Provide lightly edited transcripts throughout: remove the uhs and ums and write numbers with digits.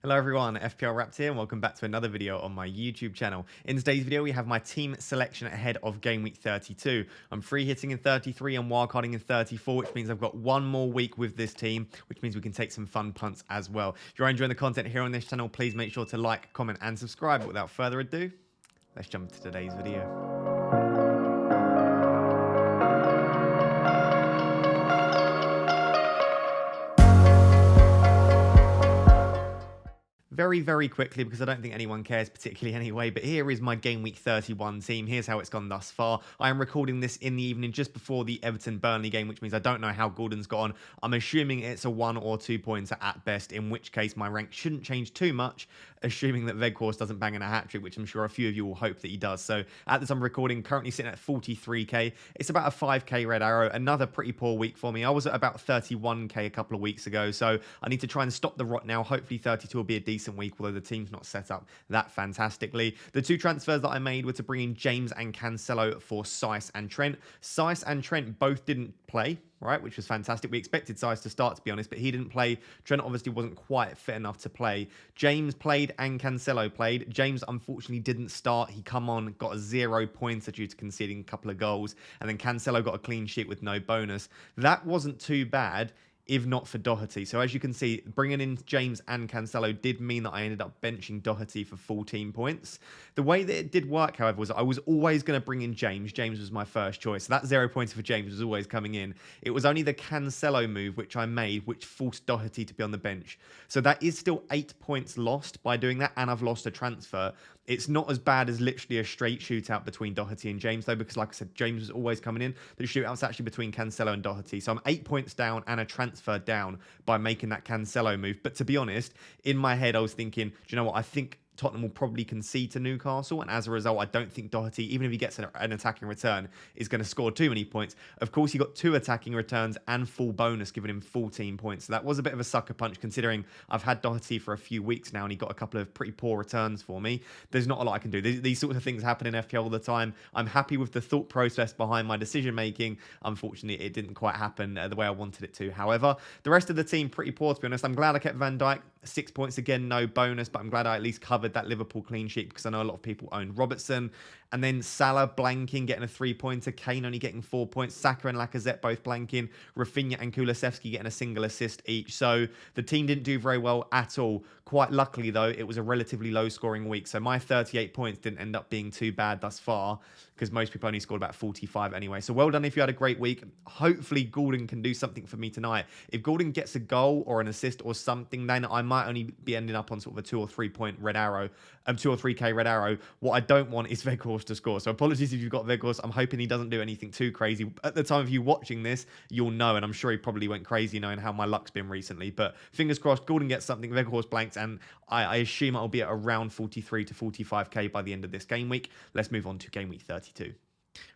Hello everyone, FPL Wrapped here and welcome back to another video on my YouTube channel. In today's video we have my team selection ahead of Game Week 32. I'm free hitting in 33 and wildcarding in 34, which means I've got one more week with this team, which means we can take some fun punts as well. If you're enjoying the content here on this channel, please make sure to like, comment and subscribe. But without further ado, let's jump into today's video. Very quickly, because I don't think anyone cares particularly anyway, but here is my Game Week 31 team. Here's how it's gone thus far. I am recording this in the evening just before the Everton-Burnley game, which means I don't know how Gordon's got on. I'm assuming it's a 1 or 2 pointer at best, in which case my rank shouldn't change too much, assuming that Weghorst doesn't bang in a hat-trick, which I'm sure a few of you will hope that he does. So at the time of recording, currently sitting at 43k. It's about a 5k red arrow. Another pretty poor week for me. I was at about 31k a couple of weeks ago, so I need to try and stop the rot now. Hopefully 32 will be a decent week, although the team's not set up that fantastically. The two transfers that I made were to bring in James and Cancelo for Saiss and Trent. Saiss and Trent both didn't play, right, which was fantastic. We expected Saiss to start, to be honest, but he didn't play. Trent obviously wasn't quite fit enough to play. James played and Cancelo played. James unfortunately didn't start. He come on, got a 0 pointer due to conceding a couple of goals, and then Cancelo got a clean sheet with no bonus. That wasn't too bad, if not for Doherty. So as you can see, bringing in James and Cancelo did mean that I ended up benching Doherty for 14 points. The way that it did work, however, was I was always going to bring in James. James was my first choice. So that 0 points for James was always coming in. It was only the Cancelo move, which I made, which forced Doherty to be on the bench. So that is still 8 points lost by doing that, and I've lost a transfer. It's not as bad as literally a straight shootout between Doherty and James, though, because like I said, James was always coming in. The shootout's actually between Cancelo and Doherty. So I'm 8 points down and a transfer down by making that Cancelo move. But to be honest, in my head, I was thinking, do you know what? I think Tottenham will probably concede to Newcastle, and as a result, I don't think Doherty, even if he gets an attacking return, is going to score too many points. Of course, he got 2 attacking returns and full bonus, giving him 14 points. So that was a bit of a sucker punch, considering I've had Doherty for a few weeks now, and he got a couple of pretty poor returns for me. There's not a lot I can do. These sorts of things happen in FPL all the time. I'm happy with the thought process behind my decision-making. Unfortunately, it didn't quite happen the way I wanted it to. However, the rest of the team, pretty poor, to be honest. I'm glad I kept Van Dijk. 6 points again, no bonus, but I'm glad I at least covered that Liverpool clean sheet, because I know a lot of people own Robertson. And then Salah blanking, getting a 3-pointer. Kane only getting 4 points. Saka and Lacazette both blanking. Rafinha and Kulusevski getting a single assist each. So the team didn't do very well at all. Quite luckily, though, it was a relatively low-scoring week. So my 38 points didn't end up being too bad thus far, because most people only scored about 45 anyway. So well done if you had a great week. Hopefully, Gordon can do something for me tonight. If Gordon gets a goal or an assist or something, then I might only be ending up on sort of a 2 or 3 point red arrow, 2 or 3k red arrow. What I don't want is Weghorst to score. So apologies if you've got Weghorst. I'm hoping he doesn't do anything too crazy. At the time of you watching this, you'll know, and I'm sure he probably went crazy knowing how my luck's been recently. But fingers crossed, Gordon gets something, Weghorst blanks, and I assume I'll be at around 43 to 45k by the end of this game week. Let's move on to game week 32.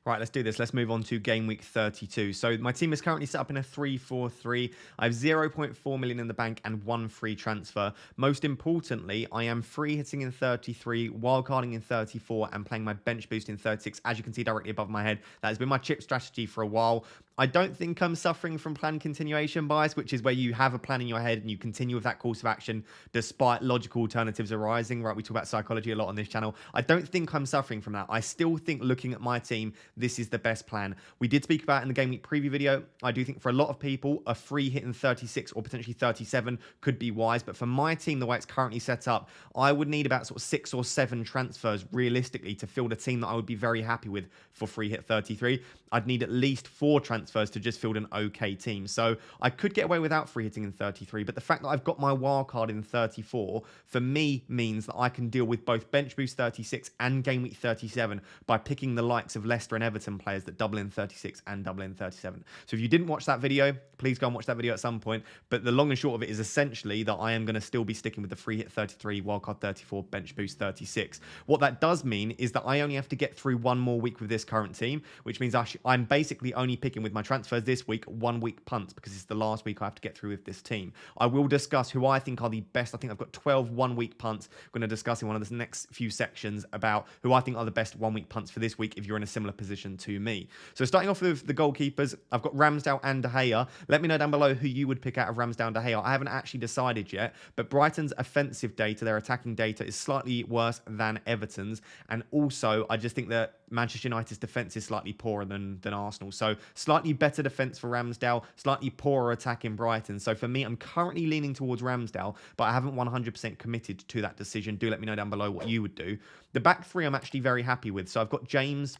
Right, let's do this. Let's move on to game week 32. So my team is currently set up in a 3-4-3. I have 0.4 million in the bank and 1 free transfer. Most importantly, I am free hitting in 33, wildcarding in 34, and playing my bench boost in 36. As you can see directly above my head, that has been my chip strategy for a while. I don't think I'm suffering from plan continuation bias, which is where you have a plan in your head and you continue with that course of action despite logical alternatives arising, right? We talk about psychology a lot on this channel. I don't think I'm suffering from that. I still think, looking at my team, this is the best plan. We did speak about it in the Game Week preview video. I do think for a lot of people, a free hit in 36 or potentially 37 could be wise. But for my team, the way it's currently set up, I would need about sort of 6 or 7 transfers realistically to field a team that I would be very happy with for free hit 33. I'd need at least 4 transfers to just field an okay team. So I could get away without free hitting in 33, but the fact that I've got my wild card in 34, for me, means that I can deal with both bench boost 36 and game week 37 by picking the likes of Leicester and Everton players that double in 36 and double in 37. So if you didn't watch that video, please go and watch that video at some point. But the long and short of it is essentially that I am going to still be sticking with the free hit 33, wildcard 34, bench boost 36. What that does mean is that I only have to get through one more week with this current team, which means I'm basically only picking with my transfers this week, 1 week punts, because it's the last week I have to get through with this team. I will discuss who I think are the best. I think I've got 12 1-week punts. I'm going to discuss in one of the next few sections about who I think are the best 1-week punts for this week if you're in a similar position to me. So starting off with the goalkeepers, I've got Ramsdale and De Gea. Let me know down below who you would pick out of Ramsdale and De Gea. I haven't actually decided yet, but Brighton's offensive data, their attacking data, is slightly worse than Everton's. And also, I just think that Manchester United's defence is slightly poorer than Arsenal. So slightly better defence for Ramsdale, slightly poorer attack in Brighton. So for me, I'm currently leaning towards Ramsdale, but I haven't 100% committed to that decision. Do let me know down below what you would do. The back three I'm actually very happy with. So I've got James,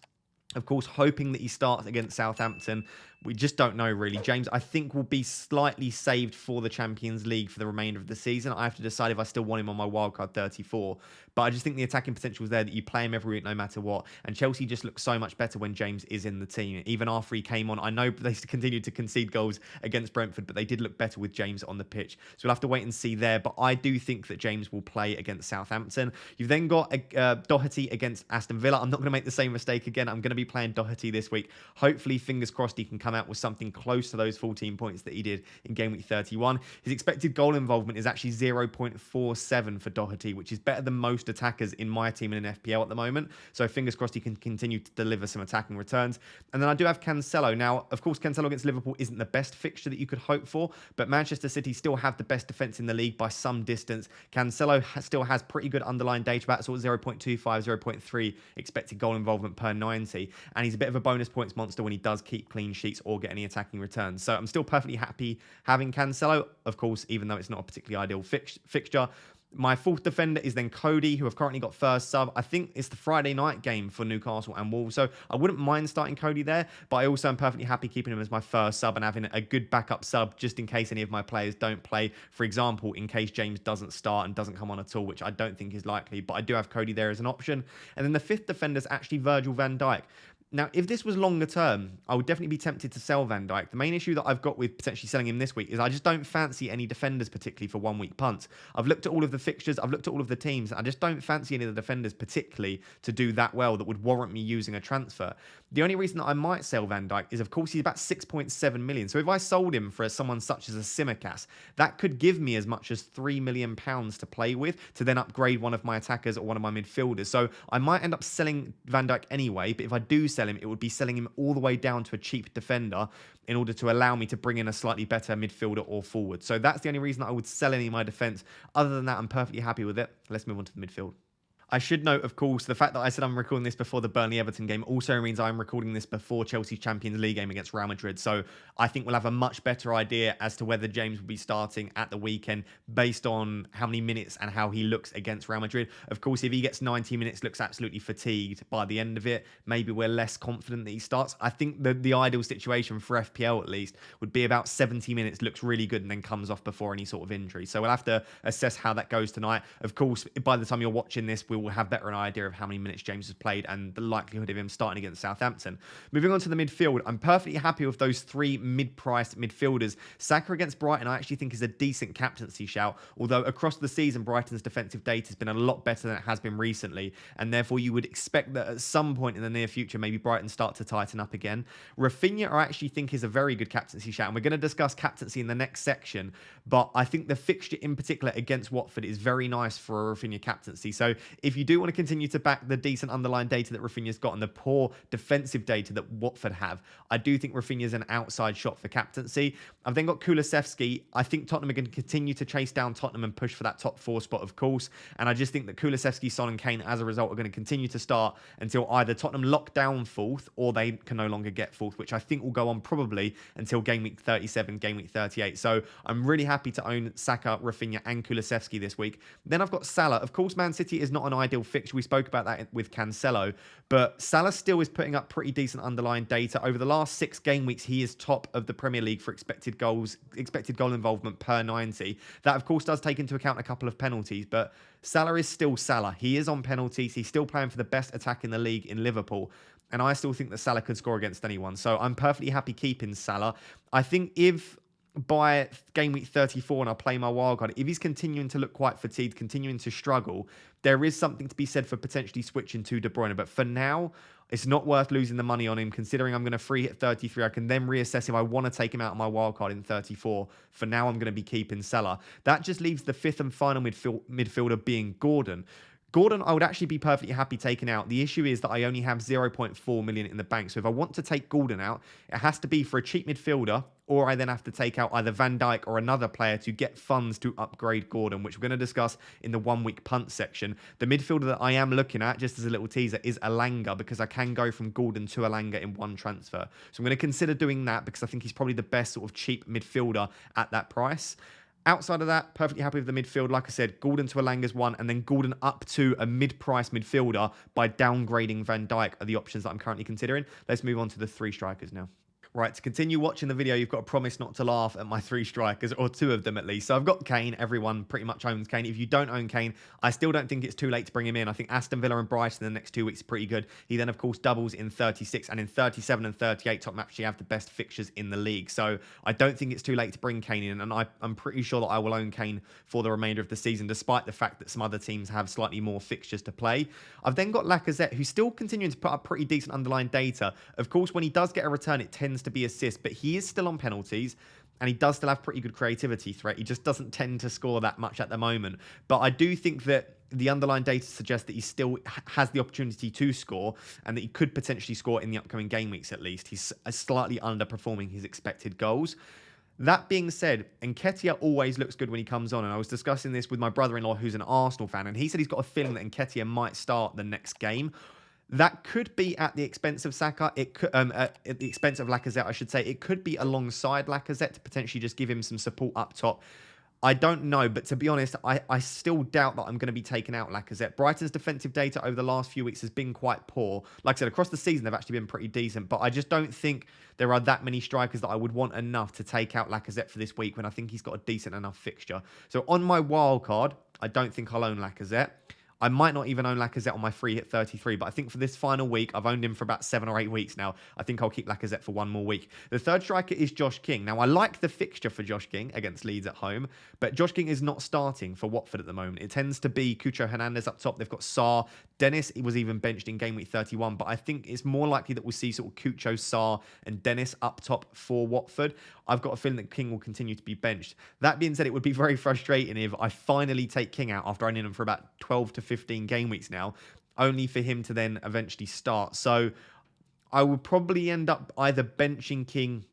of course, hoping that he starts against Southampton. We just don't know, really. James, I think, will be slightly saved for the Champions League for the remainder of the season. I have to decide if I still want him on my wildcard 34. But I just think the attacking potential is there, that you play him every week no matter what. And Chelsea just looks so much better when James is in the team. Even after he came on, I know they continued to concede goals against Brentford, but they did look better with James on the pitch. So we'll have to wait and see there. But I do think that James will play against Southampton. You've then got Doherty against Aston Villa. I'm not going to make the same mistake again. I'm going to be playing Doherty this week. Hopefully, fingers crossed, he can come out with something close to those 14 points that he did in game week 31. His expected goal involvement is actually 0.47 for Doherty, which is better than most attackers in my team in an FPL at the moment. So fingers crossed he can continue to deliver some attacking returns. And then I do have Cancelo. Now, of course, Cancelo against Liverpool isn't the best fixture that you could hope for, but Manchester City still have the best defence in the league by some distance. Cancelo still has pretty good underlying data, about sort of 0.25, 0.3 expected goal involvement per 90. And he's a bit of a bonus points monster when he does keep clean sheets or get any attacking returns. So I'm still perfectly happy having Cancelo, of course, even though it's not a particularly ideal fixture. My fourth defender is then Cody, who I've currently got first sub. I think it's the Friday night game for Newcastle and Wolves, so I wouldn't mind starting Cody there, but I also am perfectly happy keeping him as my first sub and having a good backup sub just in case any of my players don't play. For example, in case James doesn't start and doesn't come on at all, which I don't think is likely, but I do have Cody there as an option. And then the fifth defender is actually Virgil van Dijk. Now, if this was longer term, I would definitely be tempted to sell Van Dijk. The main issue that I've got with potentially selling him this week is I just don't fancy any defenders, particularly for 1 week punts. I've looked at all of the fixtures, I've looked at all of the teams, and I just don't fancy any of the defenders particularly to do that well that would warrant me using a transfer. The only reason that I might sell Van Dijk is, of course, he's about 6.7 million. So if I sold him for someone such as a Simicast, that could give me as much as £3 million to play with to then upgrade one of my attackers or one of my midfielders. So I might end up selling Van Dijk anyway, but if I do sell him, it would be selling him all the way down to a cheap defender in order to allow me to bring in a slightly better midfielder or forward. So that's the only reason I would sell any of my defence. Other than that, I'm perfectly happy with it. Let's move on to the midfield. I should note, of course, the fact that I said I'm recording this before the Burnley-Everton game also means I'm recording this before Chelsea's Champions League game against Real Madrid. So I think we'll have a much better idea as to whether James will be starting at the weekend based on how many minutes and how he looks against Real Madrid. Of course, if he gets 90 minutes, looks absolutely fatigued by the end of it, maybe we're less confident that he starts. I think the ideal situation for FPL, at least, would be about 70 minutes, looks really good, and then comes off before any sort of injury. So we'll have to assess how that goes tonight. Of course, by the time you're watching this, we will have better an idea of how many minutes James has played and the likelihood of him starting against Southampton. Moving on to the midfield, I'm perfectly happy with those three mid-priced midfielders. Saka against Brighton, I actually think is a decent captaincy shout, although across the season, Brighton's defensive data has been a lot better than it has been recently, and therefore you would expect that at some point in the near future, maybe Brighton start to tighten up again. Rafinha, I actually think is a very good captaincy shout, and we're going to discuss captaincy in the next section, but I think the fixture in particular against Watford is very nice for a Rafinha captaincy. So if you do want to continue to back the decent underlying data that Rafinha's got and the poor defensive data that Watford have, I do think Rafinha's an outside shot for captaincy. I've then got Kulusevski. I think Tottenham are going to continue to chase down Tottenham and push for that top 4 spot, of course, and I just think that Kulusevski, Son and Kane, as a result, are going to continue to start until either Tottenham lock down 4th or they can no longer get 4th, which I think will go on probably until game week 37, game week 38. So I'm really happy to own Saka, Rafinha and Kulusevski this week. Then I've got Salah. Of course, Man City is not an ideal fixture. We spoke about that with Cancelo, but Salah still is putting up pretty decent underlying data. Over the last 6 game weeks, he is top of the Premier League for expected goal involvement per 90. That, of course, does take into account a couple of penalties, but Salah is still Salah. He is on penalties. He's still playing for the best attack in the league in Liverpool, and I still think that Salah could score against anyone. So I'm perfectly happy keeping Salah. I think if by game week 34 and I play my wildcard, if he's continuing to look quite fatigued, continuing to struggle, there is something to be said for potentially switching to De Bruyne. But for now, It's not worth losing the money on him, considering I'm going to free hit 33. I can then reassess if I want to take him out of my wildcard in 34. For now, I'm going to be keeping Salah. That just leaves the fifth and final midfielder being Gordon. Gordon, I would actually be perfectly happy taking out. The issue is that I only have 0.4 million in the bank. So if I want to take Gordon out, it has to be for a cheap midfielder, or I then have to take out either Van Dijk or another player to get funds to upgrade Gordon, which we're going to discuss in the 1 week punt section. The midfielder that I am looking at, just as a little teaser, is Elanga, because I can go from Gordon to Elanga in one transfer. So I'm going to consider doing that because I think he's probably the best sort of cheap midfielder at that price. Outside of that, perfectly happy with the midfield. Like I said, Gordon to Elanga's one, and then Gordon up to a mid-price midfielder by downgrading Van Dijk are the options that I'm currently considering. Let's move on to the 3 strikers now. Right, to continue watching the video, you've got to promise not to laugh at my 3 strikers, or 2 of them at least. So I've got Kane. Everyone pretty much owns Kane. If you don't own Kane, I still don't think it's too late to bring him in. I think Aston Villa and Brighton in the next 2 weeks is pretty good. He then, of course, doubles in 36, and in 37 and 38, Tottenham actually have the best fixtures in the league. So I don't think it's too late to bring Kane in, and I'm pretty sure that I will own Kane for the remainder of the season, despite the fact that some other teams have slightly more fixtures to play. I've then got Lacazette, who's still continuing to put up pretty decent underlying data. Of course, when he does get a return, it tends to be assists, but he is still on penalties, and he does still have pretty good creativity threat. He just doesn't tend to score that much at the moment. But I do think that the underlying data suggests that he still has the opportunity to score, and that he could potentially score in the upcoming game weeks at least. He's slightly underperforming his expected goals. That being said, Nketiah always looks good when he comes on, and I was discussing this with my brother-in-law who's an Arsenal fan, and he said he's got a feeling that Nketiah might start the next game. That could be at the expense of Saka. It could, at the expense of Lacazette, I should say. It could be alongside Lacazette to potentially just give him some support up top. I don't know, but to be honest, I still doubt that I'm going to be taking out Lacazette. Brighton's defensive data over the last few weeks has been quite poor. Like I said, across the season, they've actually been pretty decent, but I just don't think there are that many strikers that I would want enough to take out Lacazette for this week when I think he's got a decent enough fixture. So on my wild card, I don't think I'll own Lacazette. I might not even own Lacazette on my free hit 33, but I think for this final week, I've owned him for about 7 or 8 weeks now. I think I'll keep Lacazette for 1 more week. The third striker is Josh King. Now, I like the fixture for Josh King against Leeds at home, but Josh King is not starting for Watford at the moment. It tends to be Cucho Hernandez up top. They've got Sarr. Dennis, he was even benched in game week 31, but I think it's more likely that we'll see sort of Cucho, Sarr, and Dennis up top for Watford. I've got a feeling that King will continue to be benched. That being said, it would be very frustrating if I finally take King out after owning him for about 12 to 15 game weeks now, only for him to then eventually start. So I would probably end up either benching King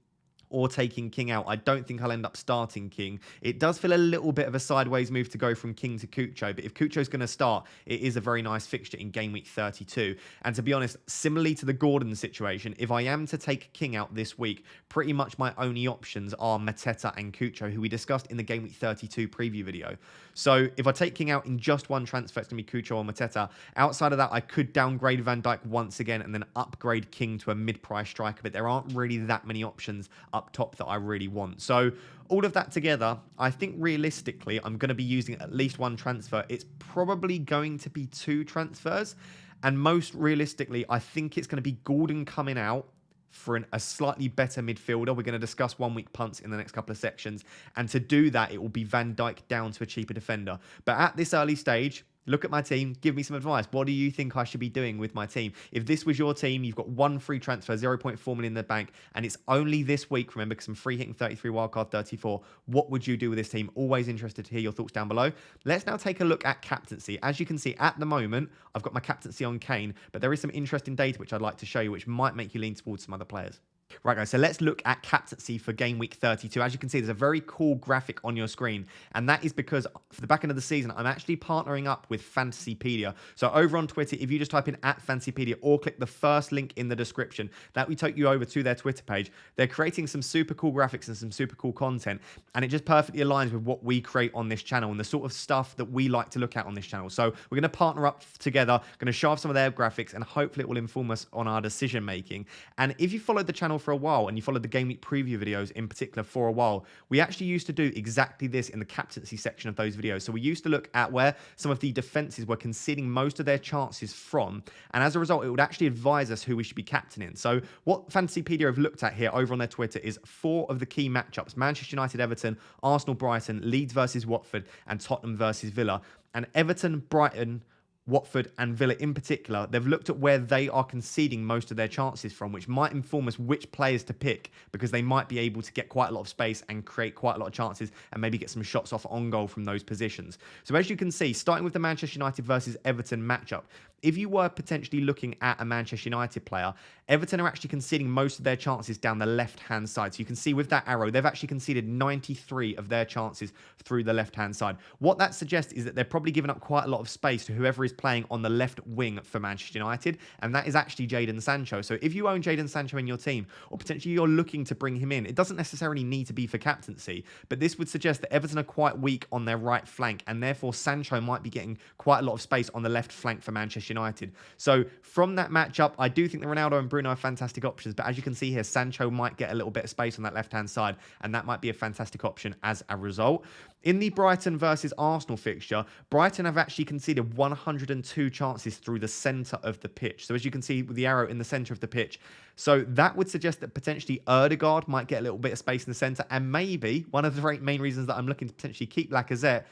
or taking King out. I don't think I'll end up starting King. It does feel a little bit of a sideways move to go from King to Cucho, but if Cucho's going to start, it is a very nice fixture in game week 32. And to be honest, similarly to the Gordon situation, if I am to take King out this week, pretty much my only options are Mateta and Cucho, who we discussed in the game week 32 preview video. So if I take King out in just one transfer, it's going to be Cucho or Mateta. Outside of that, I could downgrade Van Dijk once again and then upgrade King to a mid-price striker, but there aren't really that many options up top that I really want. So all of that together, I think realistically, I'm going to be using at least 1 transfer. It's probably going to be 2 transfers. And most realistically, I think it's going to be Gordon coming out for a slightly better midfielder. We're going to discuss 1 week punts in the next couple of sections. And to do that, it will be Van Dijk down to a cheaper defender. But at this early stage, look at my team, give me some advice. What do you think I should be doing with my team? If this was your team, you've got 1 free transfer, 0.4 million in the bank, and it's only this week, remember, because I'm free hitting 33, wildcard 34, what would you do with this team? Always interested to hear your thoughts down below. Let's now take a look at captaincy. As you can see, at the moment, I've got my captaincy on Kane, but there is some interesting data which I'd like to show you, which might make you lean towards some other players. Right, guys, so let's look at captaincy for game week 32. As you can see, there's a very cool graphic on your screen, and that is because for the back end of the season, I'm actually partnering up with Fantasypaedia. So over on Twitter, if you just type in @Fantasypaedia or click the first link in the description, that will take you over to their Twitter page. They're creating some super cool graphics and some super cool content, and it just perfectly aligns with what we create on this channel and the sort of stuff that we like to look at on this channel. So we're going to partner up together, going to show off some of their graphics, and hopefully it will inform us on our decision making. And if you followed the channel for a while and you followed the game week preview videos in particular for a while, we actually used to do exactly this in the captaincy section of those videos. So we used to look at where some of the defenses were conceding most of their chances from, and as a result, it would actually advise us who we should be captaining. So what Fantasypaedia have looked at here over on their Twitter is 4 of the key matchups: Manchester United, Everton, Arsenal, Brighton, Leeds versus Watford, and Tottenham versus Villa. And Everton, Brighton Watford and Villa in particular, they've looked at where they are conceding most of their chances from, which might inform us which players to pick, because they might be able to get quite a lot of space and create quite a lot of chances and maybe get some shots off on goal from those positions. So as you can see, starting with the Manchester United versus Everton matchup, if you were potentially looking at a Manchester United player, Everton are actually conceding most of their chances down the left-hand side. So you can see with that arrow, they've actually conceded 93 of their chances through the left-hand side. What that suggests is that they're probably giving up quite a lot of space to whoever is playing on the left wing for Manchester United, and that is actually Jadon Sancho. So if you own Jadon Sancho in your team, or potentially you're looking to bring him in, it doesn't necessarily need to be for captaincy, but this would suggest that Everton are quite weak on their right flank, and therefore Sancho might be getting quite a lot of space on the left flank for Manchester United. So from that matchup, I do think that Ronaldo and Bruno are fantastic options, but as you can see here, Sancho might get a little bit of space on that left-hand side, and that might be a fantastic option as a result. In the Brighton versus Arsenal fixture, Brighton have actually conceded 102 chances through the centre of the pitch. So as you can see with the arrow in the centre of the pitch, so that would suggest that potentially Ødegaard might get a little bit of space in the centre, and maybe one of the main reasons that I'm looking to potentially keep Lacazette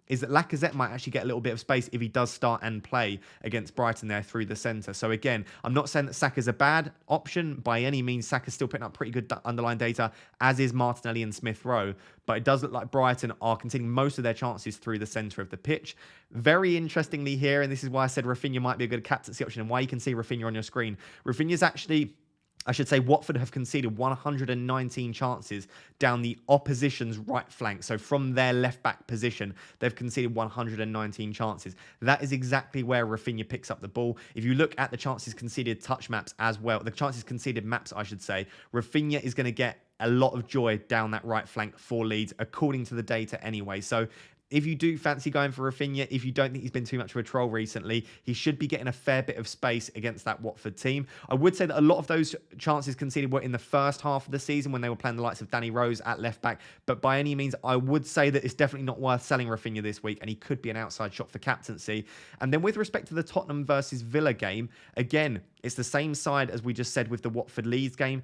is that Lacazette might actually get a little bit of space if he does start and play against Brighton there through the centre. So again, I'm not saying that Saka's a bad option by any means. Saka's still putting up pretty good underlying data, as is Martinelli and Smith Rowe. But it does look like Brighton are conceding most of their chances through the centre of the pitch. Very interestingly here, and this is why I said Rafinha might be a good captaincy option, and why you can see Rafinha on your screen. Rafinha's actually, I should say, Watford have conceded 119 chances down the opposition's right flank. So from their left-back position, they've conceded 119 chances. That is exactly where Rafinha picks up the ball. If you look at the chances conceded touch maps as well, the chances conceded maps, I should say, Rafinha is going to get a lot of joy down that right flank for Leeds, according to the data anyway. So if you do fancy going for Rafinha, if you don't think he's been too much of a troll recently, he should be getting a fair bit of space against that Watford team. I would say that a lot of those chances conceded were in the first half of the season when they were playing the likes of Danny Rose at left back. But by any means, I would say that it's definitely not worth selling Rafinha this week, and he could be an outside shot for captaincy. And then with respect to the Tottenham versus Villa game, again, it's the same side as we just said with the Watford Leeds game.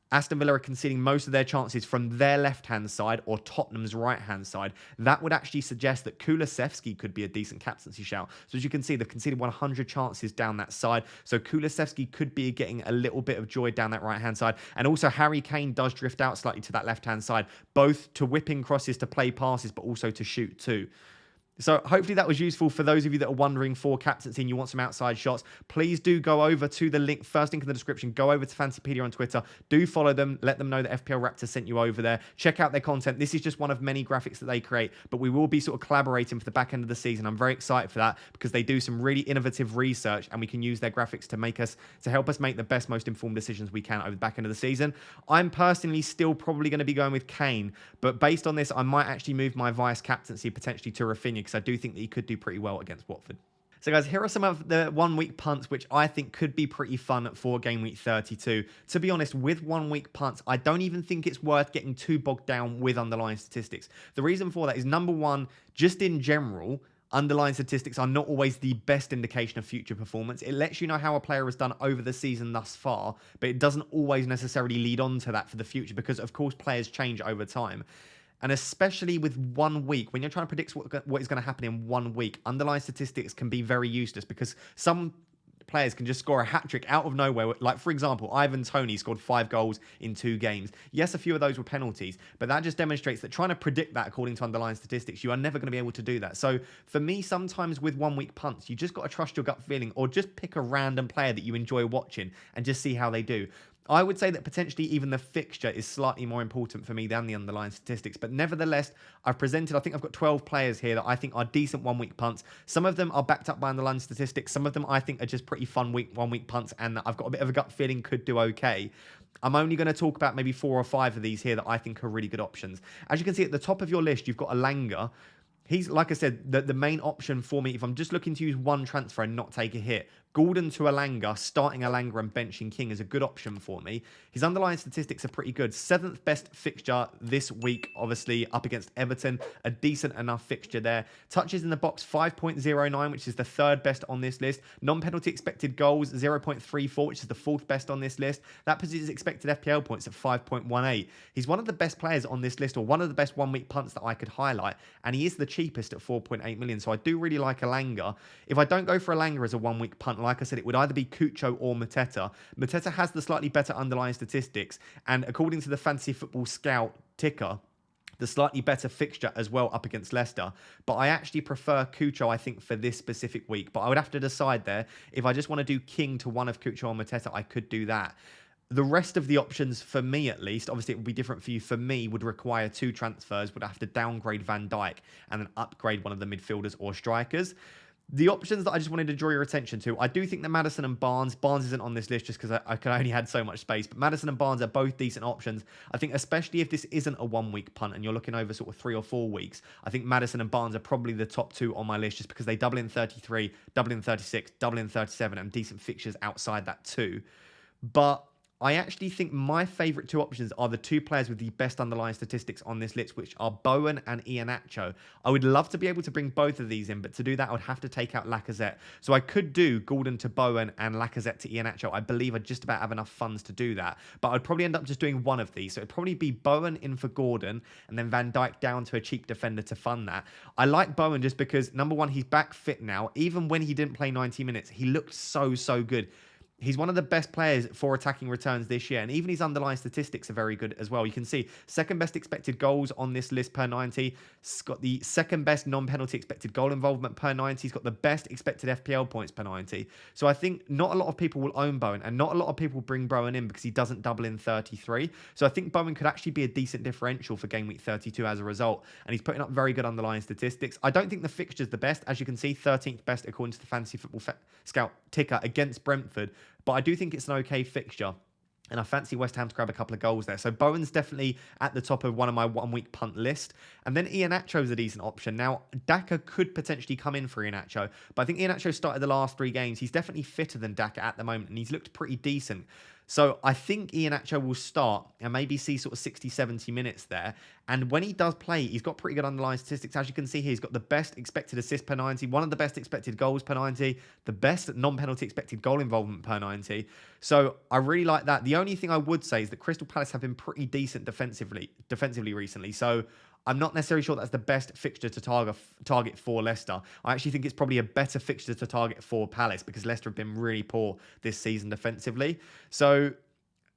Aston Villa are conceding most of their chances from their left-hand side or Tottenham's right-hand side. That would actually suggest that Kulusevski could be a decent captaincy shout. So as you can see, they've conceded 100 chances down that side. So Kulusevski could be getting a little bit of joy down that right-hand side. And also Harry Kane does drift out slightly to that left-hand side, both to whip in crosses, to play passes, but also to shoot too. So hopefully that was useful for those of you that are wondering for captaincy and you want some outside shots. Please do go over to the link, first link in the description. Go over to Fantasypaedia on Twitter. Do follow them. Let them know that FPL Raptor sent you over there. Check out their content. This is just one of many graphics that they create, but we will be sort of collaborating for the back end of the season. I'm very excited for that because they do some really innovative research and we can use their graphics to help us make the best, most informed decisions we can over the back end of the season. I'm personally still probably going to be going with Kane, but based on this, I might actually move my vice captaincy potentially to Rafinha, because I do think that he could do pretty well against Watford. So guys, here are some of the 1 week punts which I think could be pretty fun for game week 32. To be honest, with 1 week punts, I don't even think it's worth getting too bogged down with underlying statistics. The reason for that is, number one, just in general, underlying statistics are not always the best indication of future performance. It lets you know how a player has done over the season thus far, but it doesn't always necessarily lead on to that for the future because, of course, players change over time. And especially with 1 week, when you're trying to predict what is going to happen in 1 week, underlying statistics can be very useless because some players can just score a hat-trick out of nowhere. Like, for example, Ivan Toney scored 5 goals in 2 games. Yes, a few of those were penalties, but that just demonstrates that trying to predict that according to underlying statistics, you are never going to be able to do that. So for me, sometimes with 1 week punts, you just got to trust your gut feeling or just pick a random player that you enjoy watching and just see how they do. I would say that potentially even the fixture is slightly more important for me than the underlying statistics. But nevertheless, I think I've got 12 players here that I think are decent 1 week punts. Some of them are backed up by underlying statistics. Some of them I think are just pretty fun 1 week punts and that I've got a bit of a gut feeling could do okay. I'm only going to talk about maybe 4 or 5 of these here that I think are really good options. As you can see at the top of your list, you've got Elanga. He's, like I said, the main option for me if I'm just looking to use one transfer and not take a hit. Gordon to Alanga, starting Alanga and benching King is a good option for me. His underlying statistics are pretty good. 7th best fixture this week, obviously up against Everton. A decent enough fixture there. Touches in the box 5.09, which is the 3rd best on this list. Non-penalty expected goals 0.34, which is the 4th best on this list. That puts his expected FPL points at 5.18. He's one of the best players on this list, or one of the best one-week punts that I could highlight, and he is the cheapest at 4.8 million. So I do really like Alanga. If I don't go for Alanga as a one-week punt, like I said, it would either be Cucho or Mateta. Mateta has the slightly better underlying statistics, and according to the Fantasy Football Scout ticker, the slightly better fixture as well up against Leicester. But I actually prefer Cucho, I think, for this specific week. But I would have to decide there. If I just want to do King to one of Cucho or Mateta, I could do that. The rest of the options, for me at least, obviously it would be different for you, for me, would require 2 transfers, would have to downgrade Van Dijk and then upgrade one of the midfielders or strikers. The options that I just wanted to draw your attention to, I do think that Maddison and Barnes isn't on this list just because I could only had so much space, but Maddison and Barnes are both decent options. I think especially if this isn't a one-week punt and you're looking over sort of 3 or 4 weeks, I think Maddison and Barnes are probably the top 2 on my list just because they double in 33, double in 36, double in 37 and decent fixtures outside that too. But I actually think my favourite 2 options are the 2 players with the best underlying statistics on this list, which are Bowen and Iheanacho. I would love to be able to bring both of these in, but to do that, I would have to take out Lacazette. So I could do Gordon to Bowen and Lacazette to Iheanacho. I believe I just about have enough funds to do that, but I'd probably end up just doing one of these. So it'd probably be Bowen in for Gordon, and then Van Dijk down to a cheap defender to fund that. I like Bowen just because, number one, he's back fit now. Even when he didn't play 90 minutes, he looked so good. He's one of the best players for attacking returns this year, and even his underlying statistics are very good as well. You can see 2nd best expected goals on this list per 90. He's got the 2nd best non-penalty expected goal involvement per 90. He's got the best expected FPL points per 90. So I think not a lot of people will own Bowen, and not a lot of people bring Bowen in because he doesn't double in 33. So I think Bowen could actually be a decent differential for game week 32 as a result, and he's putting up very good underlying statistics. I don't think the fixture's the best. As you can see, 13th best according to the Fantasy Football Scout ticker against Brentford. But I do think it's an okay fixture. And I fancy West Ham to grab a couple of goals there. So Bowen's definitely at the top of one of my one-week punt list. And then Iheanacho's a decent option. Now, Daka could potentially come in for Iheanacho. But I think Iheanacho started the last 3 games. He's definitely fitter than Daka at the moment. And he's looked pretty decent. So I think Iheanacho will start and maybe see sort of 60, 70 minutes there. And when he does play, he's got pretty good underlying statistics. As you can see here, he's got the best expected assist per 90, one of the best expected goals per 90, the best non-penalty expected goal involvement per 90. So I really like that. The only thing I would say is that Crystal Palace have been pretty decent defensively recently. So I'm not necessarily sure that's the best fixture to target for Leicester. I actually think it's probably a better fixture to target for Palace because Leicester have been really poor this season defensively. So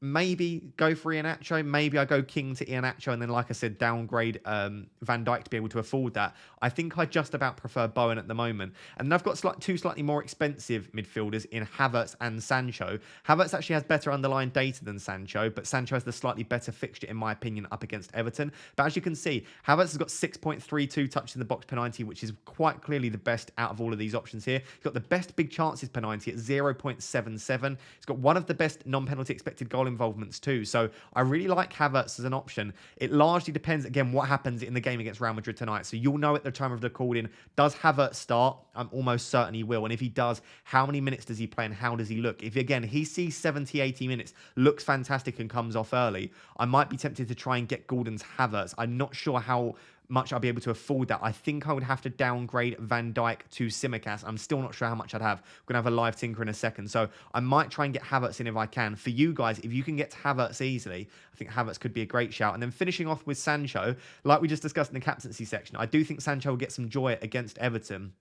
maybe go for Iheanacho. Maybe I go King to Iheanacho and then, like I said, downgrade Van Dijk to be able to afford that. I think I just about prefer Bowen at the moment. And then I've got 2 slightly more expensive midfielders in Havertz and Sancho. Havertz actually has better underlying data than Sancho, but Sancho has the slightly better fixture, in my opinion, up against Everton. But as you can see, Havertz has got 6.32 touches in the box per 90, which is quite clearly the best out of all of these options here. He's got the best big chances per 90 at 0.77. He's got one of the best non-penalty expected goal involvements too. So I really like Havertz as an option. It largely depends, again, what happens in the game against Real Madrid tonight. So you'll know at the time of the recording, does Havertz start? I'm almost certain he will. And if he does, how many minutes does he play and how does he look? If, again, he sees 70, 80 minutes, looks fantastic and comes off early, I might be tempted to try and get Gordon's Havertz. I'm not sure how much I'll be able to afford that. I think I would have to downgrade Van Dijk to Tsimikas. I'm still not sure how much I'd have. We're going to have a live tinker in a second. So I might try and get Havertz in if I can. For you guys, if you can get Havertz easily, I think Havertz could be a great shout. And then finishing off with Sancho, like we just discussed in the captaincy section, I do think Sancho will get some joy against Everton.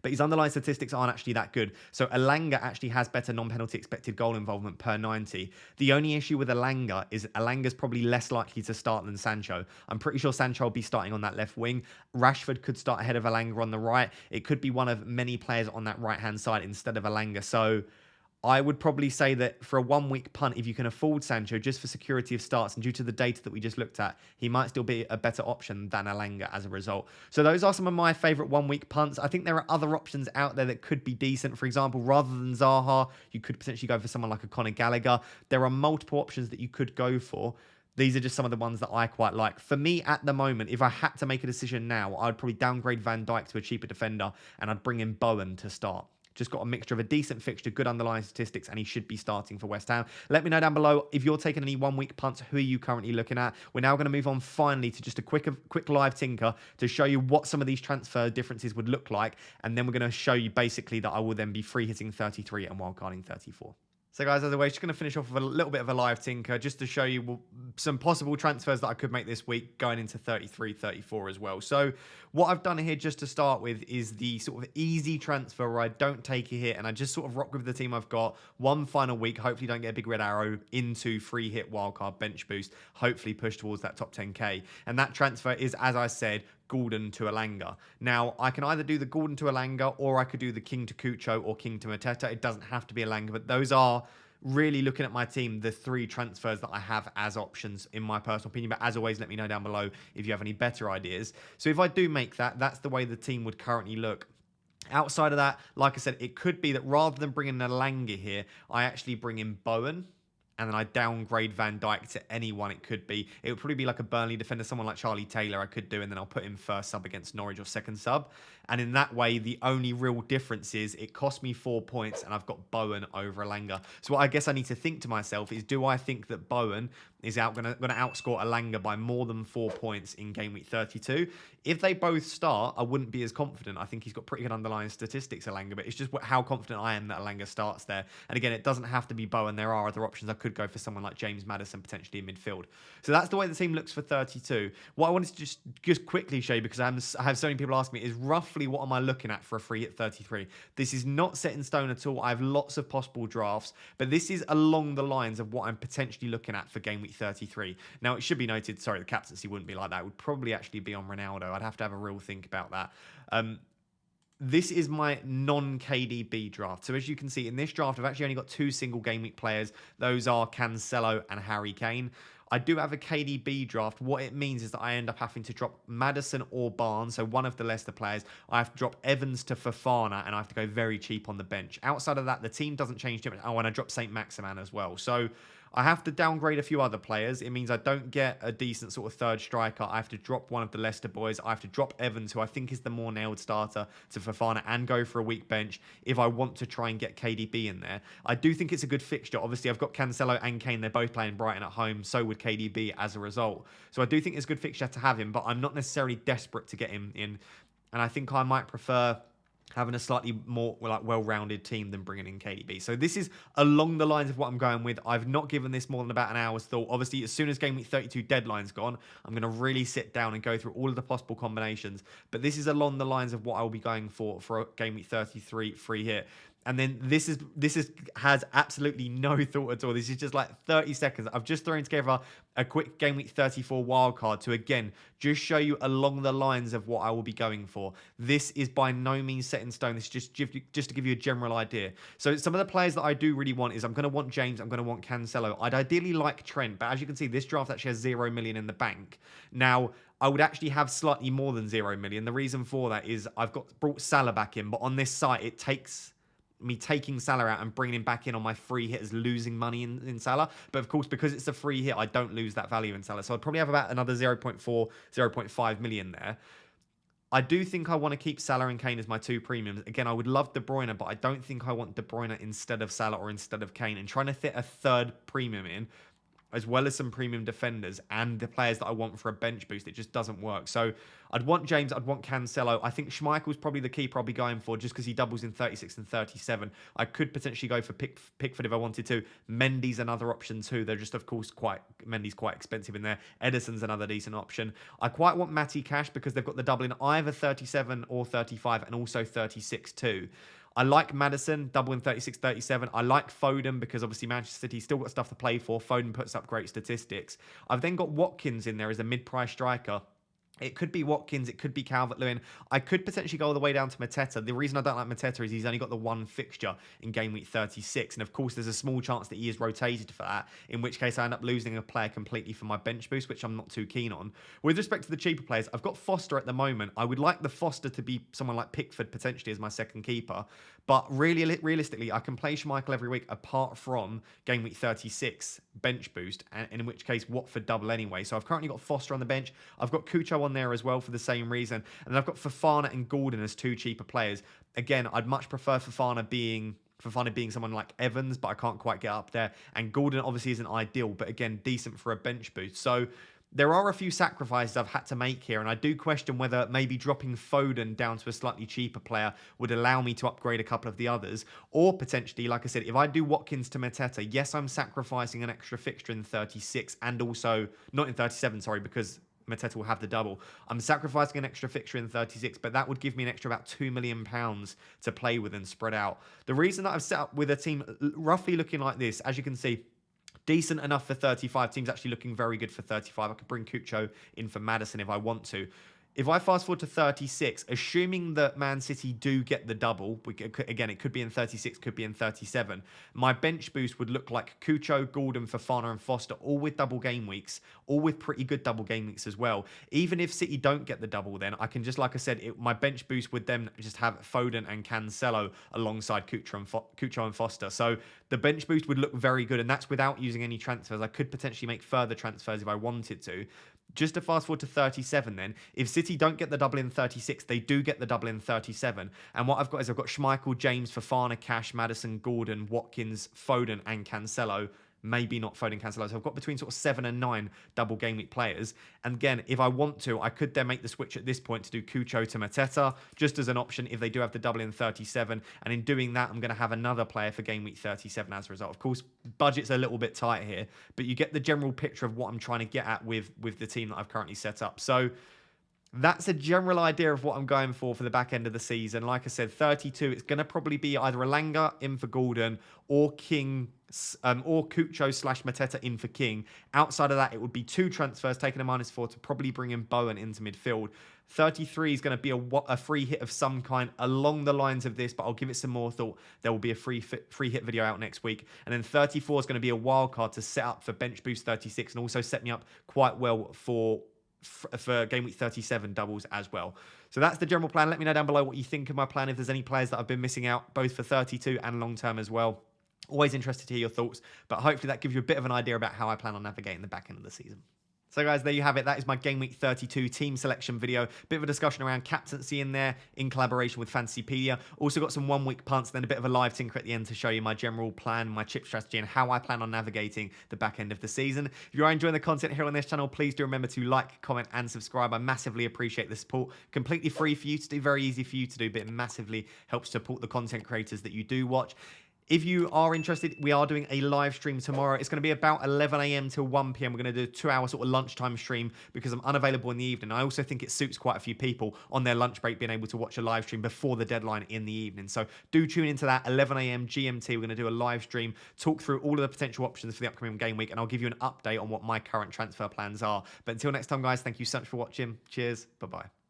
But his underlying statistics aren't actually that good. So Alanga actually has better non-penalty expected goal involvement per 90. The only issue with Alanga is Alanga's probably less likely to start than Sancho. I'm pretty sure Sancho will be starting on that left wing. Rashford could start ahead of Alanga on the right. It could be one of many players on that right-hand side instead of Alanga. So I would probably say that for a one-week punt, if you can afford Sancho, just for security of starts and due to the data that we just looked at, he might still be a better option than Alanga as a result. So those are some of my favourite one-week punts. I think there are other options out there that could be decent. For example, rather than Zaha, you could potentially go for someone like a Conor Gallagher. There are multiple options that you could go for. These are just some of the ones that I quite like. For me, at the moment, if I had to make a decision now, I'd probably downgrade Van Dijk to a cheaper defender and I'd bring in Bowen to start. just got a mixture of a decent fixture, good underlying statistics, and he should be starting for West Ham. Let me know down below if you're taking any 1 week punts. Who are you currently looking at? We're now going to move on finally to just a quick live tinker to show you what some of these transfer differences would look like, and then we're going to show you basically that I will then be free hitting 33 and wildcarding 34. So guys, as always, just going to finish off with a little bit of a live tinker just to show you some possible transfers that I could make this week going into 33, 34 as well. So what I've done here just to start with is the sort of easy transfer where I don't take a hit and I just sort of rock with the team I've got. One final week, hopefully don't get a big red arrow into free hit wildcard bench boost, hopefully push towards that top 10k. And that transfer is, as I said, Gordon to Elanga. Now, I can either do the Gordon to Elanga or I could do the King to Cucho or King to Mateta. It doesn't have to be Elanga, but those are really, looking at my team, the 3 transfers that I have as options in my personal opinion. But as always, let me know down below if you have any better ideas. So if I do make that, that's the way the team would currently look. Outside of that, like I said, it could be that rather than bringing Elanga here, I actually bring in Bowen. And then I downgrade Van Dijk to anyone it could be. It would probably be like a Burnley defender, someone like Charlie Taylor I could do, and then I'll put him first sub against Norwich or second sub. And in that way, the only real difference is it cost me 4 points and I've got Bowen over Elanga. So what I guess I need to think to myself is, do I think that Bowen is going to outscore Elanga by more than 4 points in game week 32? If they both start, I wouldn't be as confident. I think he's got pretty good underlying statistics, Elanga, but it's just how confident I am that Elanga starts there. And again, it doesn't have to be Bowen. There are other options. I could go for someone like James Maddison potentially in midfield. So that's the way the team looks for 32. What I wanted to just quickly show you, because I have so many people ask me, is roughly what am I looking at for a free hit 33. This is not set in stone at all. I have lots of possible drafts, but this is along the lines of what I'm potentially looking at for game week 33. Now, it should be noted, sorry, the captaincy wouldn't be like that. It would probably actually be on Ronaldo. I'd have to have a real think about that. This is my non-KDB draft. So as you can see, in this draft, I've actually only got 2 single game week players. Those are Cancelo and Harry Kane. I do have a KDB draft. What it means is that I end up having to drop Maddison or Barnes, so one of the Leicester players. I have to drop Evans to Fofana, and I have to go very cheap on the bench. Outside of that, the team doesn't change too much. Oh, and I drop St. Maximan as well. So I have to downgrade a few other players. It means I don't get a decent sort of third striker. I have to drop one of the Leicester boys. I have to drop Evans, who I think is the more nailed starter, to Fofana and go for a weak bench if I want to try and get KDB in there. I do think it's a good fixture. Obviously, I've got Cancelo and Kane. They're both playing Brighton at home. So would KDB as a result. So I do think it's a good fixture to have him, but I'm not necessarily desperate to get him in. And I think I might prefer having a slightly more well-rounded team than bringing in KDB. So this is along the lines of what I'm going with. I've not given this more than about an hour's thought. Obviously, as soon as game week 32 deadline's gone, I'm going to really sit down and go through all of the possible combinations. But this is along the lines of what I will be going for game week 33 free hit. And then this has absolutely no thought at all. This is just like 30 seconds. I've just thrown together a quick game week 34 wildcard to, again, just show you along the lines of what I will be going for. This is by no means set in stone. This is just to give you a general idea. So some of the players that I do really want is I'm going to want James. I'm going to want Cancelo. I'd ideally like Trent. But as you can see, this draft actually has 0 million in the bank. Now, I would actually have slightly more than 0 million. The reason for that is I've brought Salah back in. But on this site, it takes me taking Salah out and bringing him back in on my free hit as losing money in Salah. But of course, because it's a free hit, I don't lose that value in Salah. So I'd probably have about another 0.4, 0.5 million there. I do think I want to keep Salah and Kane as my 2 premiums. Again, I would love De Bruyne, but I don't think I want De Bruyne instead of Salah or instead of Kane. And trying to fit a 3rd premium in, as well as some premium defenders and the players that I want for a bench boost, it just doesn't work. So I'd want James, I'd want Cancelo. I think Schmeichel's probably the keeper I'll be going for just because he doubles in 36 and 37. I could potentially go for Pickford if I wanted to. Mendy's another option too. They're just, of course, Mendy's quite expensive in there. Ederson's another decent option. I quite want Matty Cash because they've got the double in either 37 or 35 and also 36 too. I like Maddison, double in 36, 37. I like Foden because obviously Manchester City still got stuff to play for. Foden puts up great statistics. I've then got Watkins in there as a mid-price striker. It could be Watkins. It could be Calvert-Lewin. I could potentially go all the way down to Mateta. The reason I don't like Mateta is he's only got the 1 fixture in game week 36. And of course, there's a small chance that he is rotated for that, in which case I end up losing a player completely for my bench boost, which I'm not too keen on. With respect to the cheaper players, I've got Foster at the moment. I would like the Foster to be someone like Pickford potentially as my 2nd keeper. But really, realistically, I can play Schmeichel every week apart from game week 36 bench boost, and in which case Watford double anyway. So I've currently got Foster on the bench. I've got Cucho on on there as well for the same reason. And then I've got Fofana and Gordon as 2 cheaper players. Again, I'd much prefer Fofana being someone like Evans, but I can't quite get up there. And Gordon obviously isn't ideal, but again, decent for a bench boost. So there are a few sacrifices I've had to make here, and I do question whether maybe dropping Foden down to a slightly cheaper player would allow me to upgrade a couple of the others, or potentially, like I said, if I do Watkins to Mateta, yes, I'm sacrificing an extra fixture in 36, and also, not in 37, sorry, because Mateta will have the double. I'm sacrificing an extra fixture in 36, but that would give me an extra about £2 million to play with and spread out. The reason that I've set up with a team roughly looking like this, as you can see, decent enough for 35. Team's actually looking very good for 35. I could bring Cucho in for Maddison if I want to. If I fast forward to 36, assuming that Man City do get the double, again, it could be in 36, could be in 37, my bench boost would look like Cucho, Gordon, Fofana, and Foster, all with double game weeks, all with pretty good double game weeks as well. Even if City don't get the double, then I can just, like I said, my bench boost would then just have Foden and Cancelo alongside Cucho and Foster. So the bench boost would look very good, and that's without using any transfers. I could potentially make further transfers if I wanted to. Just to fast forward to 37 then, if City don't get the double in 36, they do get the double in 37. And what I've got is I've got Schmeichel, James, Fofana, Cash, Maddison, Gordon, Watkins, Foden, and Cancelo. Maybe not Foden, Cancelo. So I've got between sort of 7 and 9 double game week players. And again, if I want to, I could then make the switch at this point to do Cucho to Mateta, just as an option if they do have the double in 37. And in doing that, I'm going to have another player for game week 37 as a result. Of course, budget's a little bit tight here, but you get the general picture of what I'm trying to get at with the team that I've currently set up. So that's a general idea of what I'm going for the back end of the season. Like I said, 32, it's going to probably be either Elanga in for Gordon or King or Cucho / Mateta in for King. Outside of that, it would be 2 transfers, taking a -4 to probably bring in Bowen into midfield. 33 is going to be a free hit of some kind along the lines of this, but I'll give it some more thought. There will be a free hit video out next week. And then 34 is going to be a wild card to set up for bench boost 36 and also set me up quite well for game week 37 doubles as well. So that's the general plan. Let me know down below what you think of my plan, if there's any players that I've been missing out, both for 32 and long term as well. Always interested to hear your thoughts, but hopefully that gives you a bit of an idea about how I plan on navigating the back end of the season. So guys, there you have it. That is my Game Week 32 team selection video. Bit of a discussion around captaincy in there in collaboration with Fantasypaedia. Also got some 1 week punts, then a bit of a live tinker at the end to show you my general plan, my chip strategy, and how I plan on navigating the back end of the season. If you are enjoying the content here on this channel, please do remember to like, comment, and subscribe. I massively appreciate the support. Completely free for you to do, very easy for you to do, but it massively helps support the content creators that you do watch. If you are interested, we are doing a live stream tomorrow. It's going to be about 11 a.m. till 1 p.m. We're going to do a 2-hour sort of lunchtime stream because I'm unavailable in the evening. I also think it suits quite a few people on their lunch break being able to watch a live stream before the deadline in the evening. So do tune into that, 11 a.m. GMT. We're going to do a live stream, talk through all of the potential options for the upcoming game week, and I'll give you an update on what my current transfer plans are. But until next time, guys, thank you so much for watching. Cheers. Bye-bye.